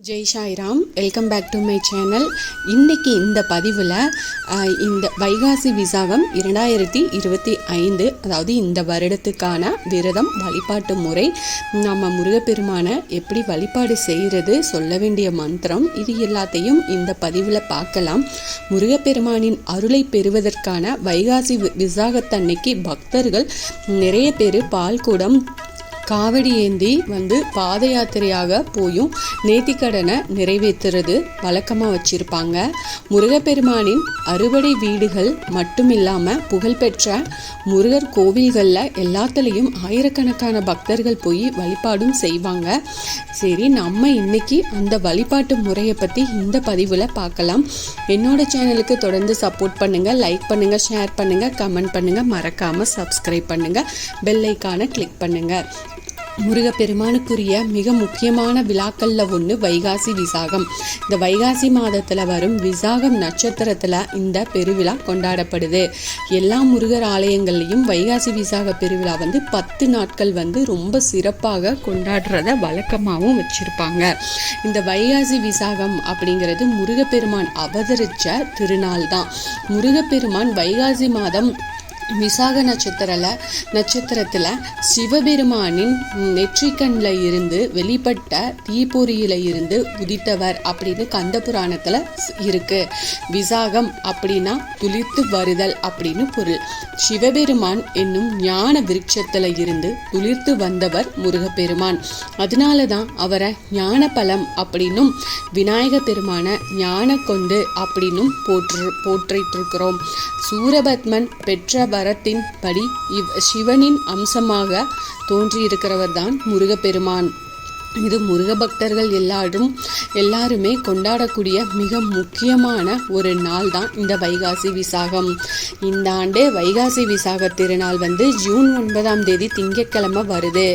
Jai Sairam, welcome back to my channel. இன்றைக்கி இந்த பதிவில் இந்த வைகாசி விசாகம் 2025, அதாவது இந்த வருடத்துக்கான விரதம் வழிபாட்டு முறை, நம்ம முருகப்பெருமானை எப்படி வழிபாடு செய்கிறது, சொல்ல வேண்டிய மந்திரம், இது எல்லாத்தையும் இந்த பதிவில் பார்க்கலாம். முருகப்பெருமானின் அருளை பெறுவதற்கான வைகாசி விசாகத்தன்னைக்கு பக்தர்கள் நிறைய பேர் பால்குடம் காவடி ஏந்தி பாத யாத்திரையாக போயும் நேர்த்திக்கடனை நிறைவேற்றுறது வழக்கமாக வச்சுருப்பாங்க. முருகப்பெருமானின் அறுபடை வீடுகள் மட்டும் இல்லாமல் புகழ்பெற்ற முருகர் கோவில்களில் எல்லாத்துலேயும் ஆயிரக்கணக்கான பக்தர்கள் போய் வழிபாடும் செய்வாங்க. சரி, நம்ம இன்னைக்கு அந்த வழிபாட்டு முறையை பற்றி இந்த பதிவில் பார்க்கலாம். என்னோட சேனலுக்கு தொடர்ந்து சப்போர்ட் பண்ணுங்கள், லைக் பண்ணுங்கள், ஷேர் பண்ணுங்கள், கமெண்ட் பண்ணுங்கள், மறக்காமல் சப்ஸ்கிரைப் பண்ணுங்கள், பெல் ஐக்கானை கிளிக் பண்ணுங்கள். முருகப்பெருமானுக்குரிய மிக முக்கியமான விழாக்களில் ஒன்று வைகாசி விசாகம். இந்த வைகாசி மாதத்தில் வரும் விசாகம் நட்சத்திரத்தில் இந்த பெருவிழா கொண்டாடப்படுது. எல்லா முருகர் ஆலயங்கள்லையும் வைகாசி விசாக பெருவிழா 10 நாட்கள் ரொம்ப சிறப்பாக கொண்டாடுறத வழக்கமாகவும் வச்சுருப்பாங்க. இந்த வைகாசி விசாகம் அப்படிங்கிறது முருகப்பெருமான் அவதரித்த திருநாள் தான். முருகப்பெருமான் வைகாசி மாதம் விசாக நட்சத்திரத்தில் சிவபெருமானின் நெற்றிக்கண்ணில் இருந்து வெளிப்பட்ட தீப்பொறியில இருந்து உதித்தவர் அப்படின்னு கந்த புராணத்தில் இருக்கு. விசாகம் அப்படின்னா துளிர்த்து வருதல் அப்படின்னு பொருள். சிவபெருமான் என்னும் ஞான விருட்சத்தில் இருந்து துளிர்த்து வந்தவர் முருகப்பெருமான். அதனால தான் அவரை ஞான பலம் அப்படின்னும் விநாயக பெருமான ஞான கொண்டு அப்படின்னும் போற்றிட்டு இருக்கிறோம். சூரபத்மன் பெற்ற வரத்தின் படி சிவனின் அம்சமாக தோன்றியிருக்கிறவர் தான் முருகப்பெருமான். இது முருக பக்தர்கள் எல்லாருமே கொண்டாடக்கூடிய மிக முக்கியமான ஒரு நாள் தான் இந்த வைகாசி விசாகம். இந்த ஆண்டு வைகாசி விசாக திருநாள் ஜூன் 9 திங்கட்கிழமை வருது.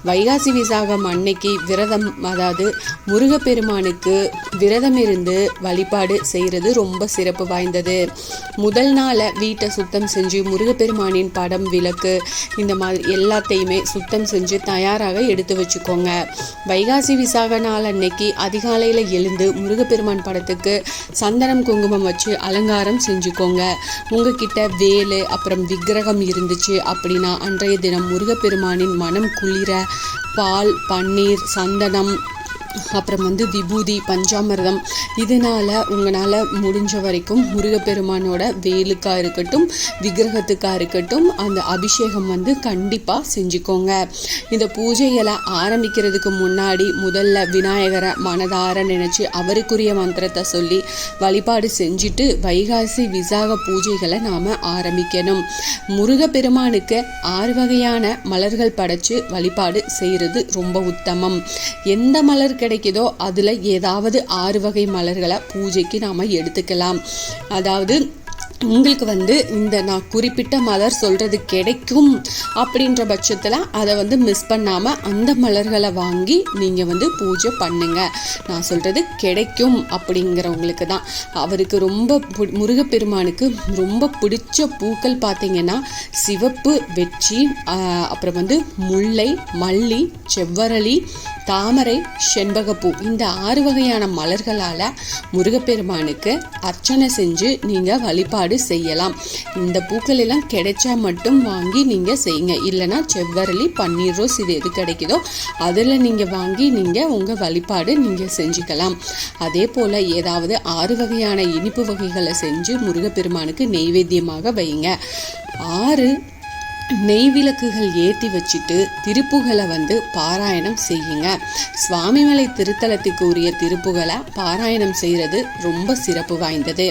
வைகாசி விசாகம் அன்னைக்கு விரதம், அதாவது முருகப்பெருமானுக்கு விரதம் இருந்து வழிபாடு செய்கிறது ரொம்ப சிறப்பு வாய்ந்தது. முதல் நாளை வீட்டை சுத்தம் செஞ்சு முருகப்பெருமானின் படம், விளக்கு இந்த மாதிரி எல்லாத்தையுமே சுத்தம் செஞ்சு தயாராக எடுத்து வச்சுக்கோங்க. வைகாசி விசாக நாள் அன்னைக்கு அதிகாலையில் எழுந்து முருகப்பெருமான் படத்துக்கு சந்தனம் குங்குமம் வச்சு அலங்காரம் செஞ்சுக்கோங்க. உங்ககிட்ட வேலு அப்புறம் விக்கிரகம் இருந்துச்சு அப்படின்னா அன்றைய தினம் முருகப்பெருமானின் மனம் குளிர பால், பன்னீர், சந்தனம், அப்புறம் விபூதி, பஞ்சாமிர்தம், இதனால் உங்களால் முடிஞ்ச வரைக்கும் முருகப்பெருமானோட வேலுக்காக இருக்கட்டும், விக்கிரகத்துக்காக இருக்கட்டும், அந்த அபிஷேகம் கண்டிப்பாக செஞ்சுக்கோங்க. இந்த பூஜைகளை ஆரம்பிக்கிறதுக்கு முன்னாடி முதல்ல விநாயகரை மனதார நினச்சி அவருக்குரிய மந்திரத்தை சொல்லி வழிபாடு செஞ்சுட்டு வைகாசி விசாக பூஜைகளை நாம் ஆரம்பிக்கணும். முருகப்பெருமானுக்கு 6 வகையான மலர்கள் படைச்சு வழிபாடு செய்கிறது ரொம்ப உத்தமம். எந்த மலர் கிடைக்குதோ அதுல ஏதாவது 6 வகை மலர்களை பூஜைக்கு நாம எடுத்துக்கலாம். அதாவது உங்களுக்கு இந்த நான் குறிப்பிட்ட மலர் சொல்றது கிடைக்கும் அப்படின்ற பட்சத்தில் அதை மிஸ் பண்ணாமல் அந்த மலர்களை வாங்கி நீங்கள் பூஜை பண்ணுங்க. நான் சொல்கிறது கிடைக்கும் அப்படிங்கிறவங்களுக்கு தான். அவருக்கு ரொம்ப முருகப்பெருமானுக்கு ரொம்ப பிடிச்ச பூக்கள் பார்த்தீங்கன்னா சிவப்பு, வெற்றி, அப்புறம் முல்லை, மல்லி, செவ்வரளி, தாமரை, செண்பகப்பூ, இந்த 6 வகையான மலர்களால் முருகப்பெருமானுக்கு அர்ச்சனை செஞ்சு நீங்கள் வழிபாடு செய்யலாம். இந்த பூக்கள் எல்லாம் கிடைச்சா மட்டும் வாங்கி நீங்கள் செய்யுங்க. இல்லைன்னா செவ்வரளி, பன்னீர் ரோஸ், இது எது கிடைக்குதோ அதில் நீங்கள் வாங்கி நீங்கள் உங்கள் வழிபாடு நீங்கள் செஞ்சுக்கலாம். அதே போல் ஏதாவது 6 வகையான இனிப்பு வகைகளை செஞ்சு முருகப்பெருமானுக்கு நெய்வேத்தியமாக வைங்க. 6 நெய் விளக்குகள் ஏற்றி வச்சுட்டு திருப்புகளை பாராயணம் செய்யுங்க. சுவாமிமலை திருத்தலத்துக்கு உரிய திருப்புகளை பாராயணம் செய்கிறது ரொம்ப சிறப்பு வாய்ந்தது.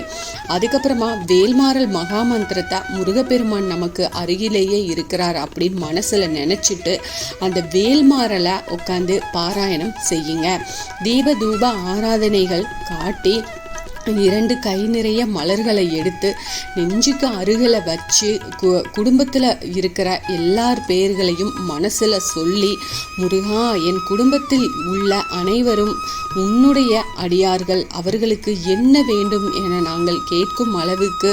அதுக்கப்புறமா வேல்மாறல் மகாமந்திரத்தை முருகப்பெருமான் நமக்கு அருகிலேயே இருக்கிறார் அப்படின்னு மனசில் நினச்சிட்டு அந்த வேல்மாறலை உட்காந்து பாராயணம் செய்யுங்க. தீப தூப ஆராதனைகள் காட்டி 2 கை நிறைய மலர்களை எடுத்து நெஞ்சுக்கு அருகில் வச்சு குடும்பத்தில் இருக்கிற எல்லார் பேர்களையும் மனசில் சொல்லி, முருகா, என் குடும்பத்தில் உள்ள அனைவரும் உன்னுடைய அடியார்கள், அவர்களுக்கு என்ன வேண்டும் என நாங்கள் கேட்கும் அளவுக்கு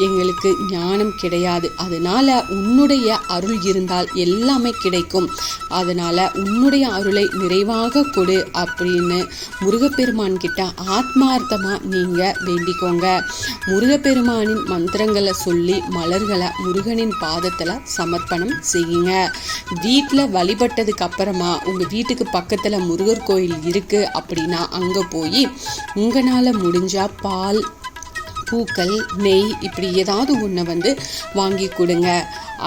எங்களுக்கு ஞானம் கிடையாது. அதனால் உன்னுடைய அருள் இருந்தால் எல்லாமே கிடைக்கும். அதனால் உன்னுடைய அருளை நிறைவாக கொடு அப்படின்னு முருகப்பெருமான் கிட்ட ஆத்மார்த்தமாக நீங்கள் வேண்டிக்கோங்க. முருகப்பெருமானின் மந்திரங்களை சொல்லி மலர்களை முருகனின் பாதத்தில் சமர்ப்பணம் செய்யுங்க. வீட்டில் வழிபட்டதுக்கு அப்புறமா உங்கள் வீட்டுக்கு பக்கத்தில் முருகர் கோயில் இருக்குது அப்படின்னா அங்கே போய் உங்களால் முடிஞ்சால் பால், பூக்கள், நெய் இப்படி ஏதாவது ஒன்று வாங்கி கொடுங்க.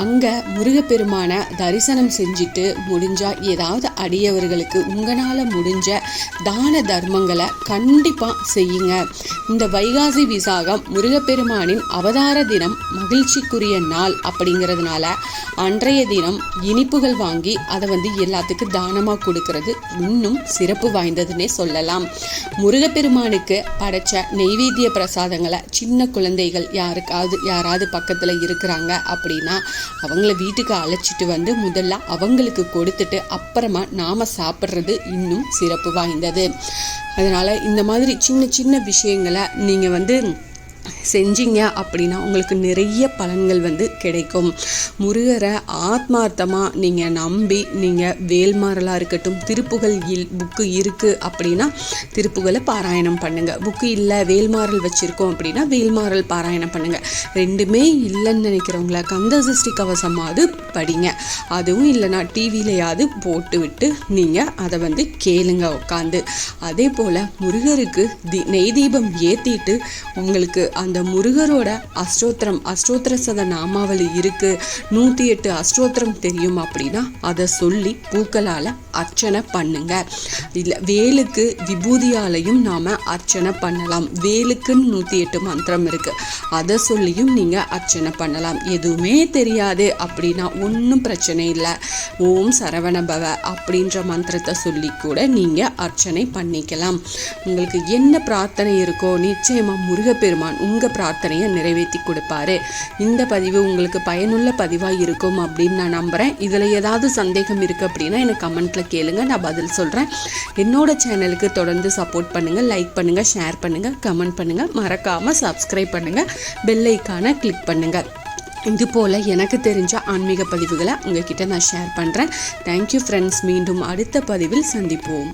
அங்கே முருகப்பெருமான தரிசனம் செஞ்சுட்டு முடிஞ்சால் ஏதாவது அடியவர்களுக்கு உங்களால் முடிஞ்ச தான தர்மங்களை கண்டிப்பாக செய்யுங்க. இந்த வைகாசி விசாகம் முருகப்பெருமானின் அவதார தினம், மகிழ்ச்சிக்குரிய நாள் அப்படிங்கிறதுனால அன்றைய தினம் இனிப்புகள் வாங்கி அதை எல்லாத்துக்கும் தானமாக கொடுக்கறது இன்னும் சிறப்பு வாய்ந்ததுன்னே சொல்லலாம். முருகப்பெருமானுக்கு படைச்ச நெய்வேத்திய பிரசாதங்களை சின்ன குழந்தைகள் யாராவது பக்கத்தில் இருக்கிறாங்க அப்படின்னா அவங்கள வீட்டுக்கு அழைச்சிட்டு முதல்ல அவங்களுக்கு கொடுத்துட்டு அப்புறமா நாம் சாப்பிட்றது இன்னும் சிறப்பு வாய்ந்தது. அதனால் இந்த மாதிரி சின்ன சின்ன விஷயங்களை நீங்கள் செஞ்சீங்க அப்படின்னா உங்களுக்கு நிறைய பலன்கள் கிடைக்கும். முருகரை ஆத்மார்த்தமாக நீங்கள் நம்பி நீங்கள் வேல்மாறலாக இருக்கட்டும், திருப்புகழ் புக்கு இருக்குது அப்படின்னா திருப்புகளை பாராயணம் பண்ணுங்கள். புக்கு இல்லை, வேல்மாறல் வச்சுருக்கோம் அப்படின்னா வேல்மாறல் பாராயணம் பண்ணுங்கள். ரெண்டுமே இல்லைன்னு நினைக்கிறவங்கள கந்த சஷ்டி கவசமாவது படிங்க. அதுவும் இல்லைனா டிவிலையாவது போட்டு விட்டு நீங்கள் அதை கேளுங்க உட்காந்து. அதே போல் முருகருக்கு நெய் தீபம் ஏற்றிட்டு உங்களுக்கு அந்த முருகரோட அஷ்டோத்திர சத நாமாவளி இருக்கு, 108 அஷ்டோத்திரம் தெரியும் அப்படின்னா அதை சொல்லி பூக்களால் அர்ச்சனை பண்ணுங்க. இல்லை வேலுக்கு விபூதியாலையும் நாம் அர்ச்சனை பண்ணலாம். வேலுக்குன்னு 108 மந்திரம் இருக்கு, அதை சொல்லியும் நீங்கள் அர்ச்சனை பண்ணலாம். எதுவுமே தெரியாது அப்படின்னா ஒன்றும் பிரச்சனை இல்லை. ஓம் சரவண பவ அப்படின்ற மந்திரத்தை சொல்லி கூட நீங்கள் அர்ச்சனை பண்ணிக்கலாம். உங்களுக்கு என்ன பிரார்த்தனை இருக்கோ நிச்சயமாக முருகப்பெருமான் உங்கள் பிரார்த்தனையை நிறைவேற்றி கொடுப்பாரு. இந்த பதிவு உங்களுக்கு பயனுள்ள பதிவாக இருக்கும் அப்படின்னு நான் நம்புகிறேன். இதில் ஏதாவது சந்தேகம் இருக்குது அப்படின்னா எனக்கு கமெண்ட்டில் கேளுங்க, நான் பதில் சொல்கிறேன். என்னோட சேனலுக்கு தொடர்ந்து சப்போர்ட் பண்ணுங்கள், லைக் பண்ணுங்கள், ஷேர் பண்ணுங்கள், கமெண்ட் பண்ணுங்கள், மறக்காமல் சப்ஸ்கிரைப் பண்ணுங்கள், பெல் ஐக்கானை கிளிக் பண்ணுங்கள். இது போல் எனக்கு தெரிஞ்ச ஆன்மீக பதிவுகளை உங்ககிட்ட நான் ஷேர் பண்ணுறேன். Thank you friends. மீண்டும் அடுத்த பதிவில் சந்திப்போம்.